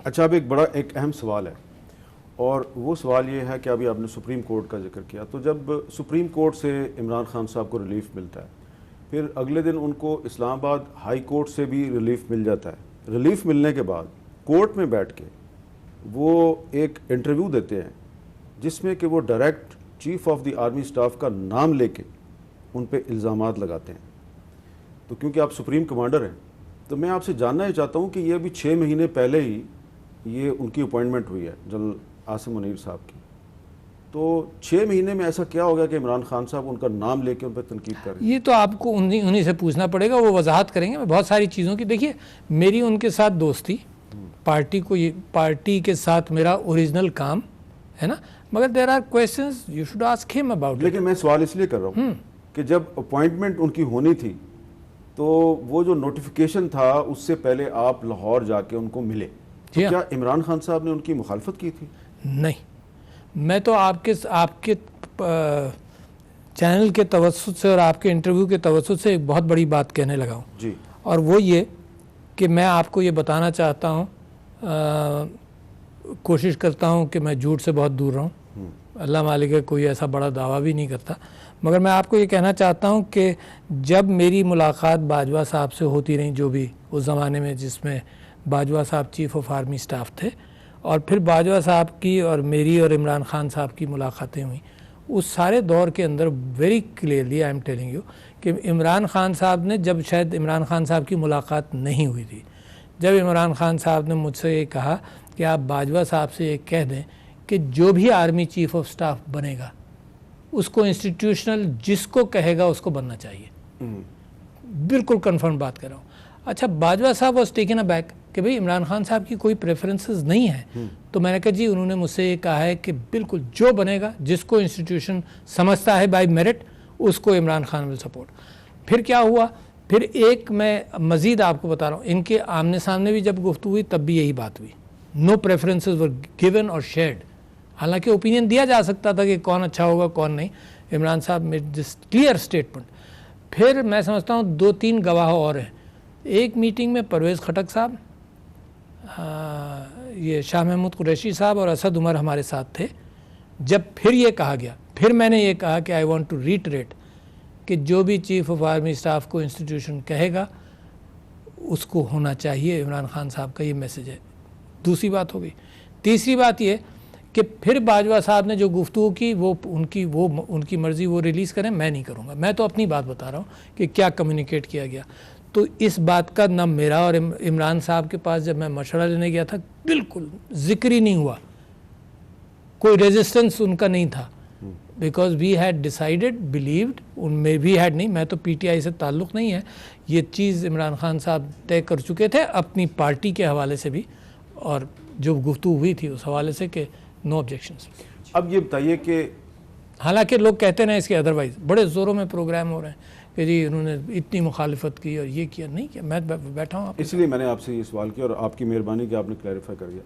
اچھا، اب ایک اہم سوال ہے، اور وہ سوال یہ ہے کہ ابھی آپ نے سپریم کورٹ کا ذکر کیا، تو جب سپریم کورٹ سے عمران خان صاحب کو ریلیف ملتا ہے، پھر اگلے دن ان کو اسلام آباد ہائی کورٹ سے بھی ریلیف مل جاتا ہے۔ ریلیف ملنے کے بعد کورٹ میں بیٹھ کے وہ ایک انٹرویو دیتے ہیں جس میں کہ وہ direct chief of the army staff کا نام لے کے ان پہ الزامات لگاتے ہیں۔ تو کیونکہ آپ سپریم کمانڈر ہیں، تو میں آپ سے جاننا ہی چاہتا ہوں کہ یہ ابھی 6 مہینے پہلے ہی یہ ان کی اپوائنٹمنٹ ہوئی ہے جنرل عاصم منیر صاحب کی، تو 6 مہینے میں ایسا کیا ہو گیا کہ عمران خان صاحب ان کا نام لے کے ان پہ تنقید کر رہے ہیں؟ یہ تو آپ کو انہی سے پوچھنا پڑے گا، وہ وضاحت کریں گے۔ میں بہت ساری چیزوں کی، دیکھیے میری ان کے ساتھ دوستی، پارٹی کے ساتھ میرا اوریجنل کام ہے نا، مگر there are questions you should ask him about. لیکن میں سوال اس لیے کر رہا ہوں کہ جب اپوائنٹمنٹ ان کی ہونی تھی تو وہ جو نوٹیفیکیشن تھا اس سے پہلے آپ لاہور جا کے ان کو ملے، تو کیا عمران خان صاحب نے ان کی مخالفت کی تھی؟ نہیں، میں تو آپ کے چینل کے توسط سے اور آپ کے انٹرویو کے توسط سے ایک بہت بڑی بات کہنے لگا ہوں جی، اور وہ یہ کہ میں آپ کو یہ بتانا چاہتا ہوں، کوشش کرتا ہوں کہ میں جھوٹ سے بہت دور رہوں، اللہ مالک ہے کوئی ایسا بڑا دعویٰ بھی نہیں کرتا، مگر میں آپ کو یہ کہنا چاہتا ہوں کہ جب میری ملاقات باجوہ صاحب سے ہوتی رہی، جو بھی اس زمانے میں جس میں باجوہ صاحب چیف آف آرمی سٹاف تھے، اور پھر باجوہ صاحب کی اور میری اور عمران خان صاحب کی ملاقاتیں ہوئیں، اس سارے دور کے اندر very clearly I am telling you کہ عمران خان صاحب نے، جب شاید عمران خان صاحب کی ملاقات نہیں ہوئی تھی، جب عمران خان صاحب نے مجھ سے یہ کہا کہ آپ باجوہ صاحب سے یہ کہہ دیں کہ جو بھی آرمی چیف آف سٹاف بنے گا اس کو انسٹیٹیوشنل جس کو کہے گا اس کو بننا چاہیے، بالکل کنفرم بات کر رہا ہوں۔ اچھا، باجوہ صاحب واز ٹیکن اے بیک کہ بھئی عمران خان صاحب کی کوئی پریفرنسز نہیں ہیں، تو میں نے کہا جی انہوں نے مجھ سے یہ کہا ہے کہ بالکل جو بنے گا، جس کو انسٹیٹیوشن سمجھتا ہے بائی میرٹ، اس کو عمران خان ول سپورٹ۔ پھر کیا ہوا، پھر ایک میں مزید آپ کو بتا رہا ہوں، ان کے آمنے سامنے بھی جب گفتگو ہوئی تب بھی یہی بات ہوئی، نو پریفرنسز ور گیون اور شیئرڈ، حالانکہ اوپینین دیا جا سکتا تھا کہ کون اچھا ہوگا کون نہیں، عمران صاحب میڈ دس کلیئر اسٹیٹمنٹ۔ پھر میں سمجھتا ہوں 2-3 گواہ اور ہیں، ایک میٹنگ میں پرویز خٹک صاحب، یہ شاہ محمود قریشی صاحب اور اسد عمر ہمارے ساتھ تھے، جب پھر یہ کہا گیا، پھر میں نے یہ کہا کہ آئی وانٹ ٹو ریٹریٹ کہ جو بھی چیف آف آرمی سٹاف کو انسٹیٹیوشن کہے گا اس کو ہونا چاہیے، عمران خان صاحب کا یہ میسج ہے۔ دوسری بات ہو گئی۔ تیسری بات یہ کہ پھر باجوہ صاحب نے جو گفتگو کی وہ ان کی مرضی، وہ ریلیز کریں، میں نہیں کروں گا، میں تو اپنی بات بتا رہا ہوں کہ کیا کمیونیکیٹ کیا گیا۔ تو اس بات کا نہ میرا اور عمران صاحب کے پاس جب میں مشورہ لینے گیا تھا بالکل ذکر ہی نہیں ہوا، کوئی ریزسٹنس ان کا نہیں تھا، because we had decided believed, ان میں بھی ہیڈ نہیں، میں تو پی ٹی آئی سے تعلق نہیں ہے، یہ چیز عمران خان صاحب طے کر چکے تھے اپنی پارٹی کے حوالے سے بھی، اور جو گفتگو ہوئی تھی اس حوالے سے کہ نو آبجیکشنز۔ اب یہ بتائیے کہ حالانکہ لوگ کہتے ہیں اس کے ادروائز بڑے زوروں میں پروگرام ہو رہے ہیں کہ جی انہوں نے اتنی مخالفت کی اور یہ کیا، نہیں کیا، میں بیٹھا ہوں آپ، اس لیے میں نے آپ سے یہ سوال کیا اور آپ کی مہربانی کہ آپ نے کلیریفائی کر دیا۔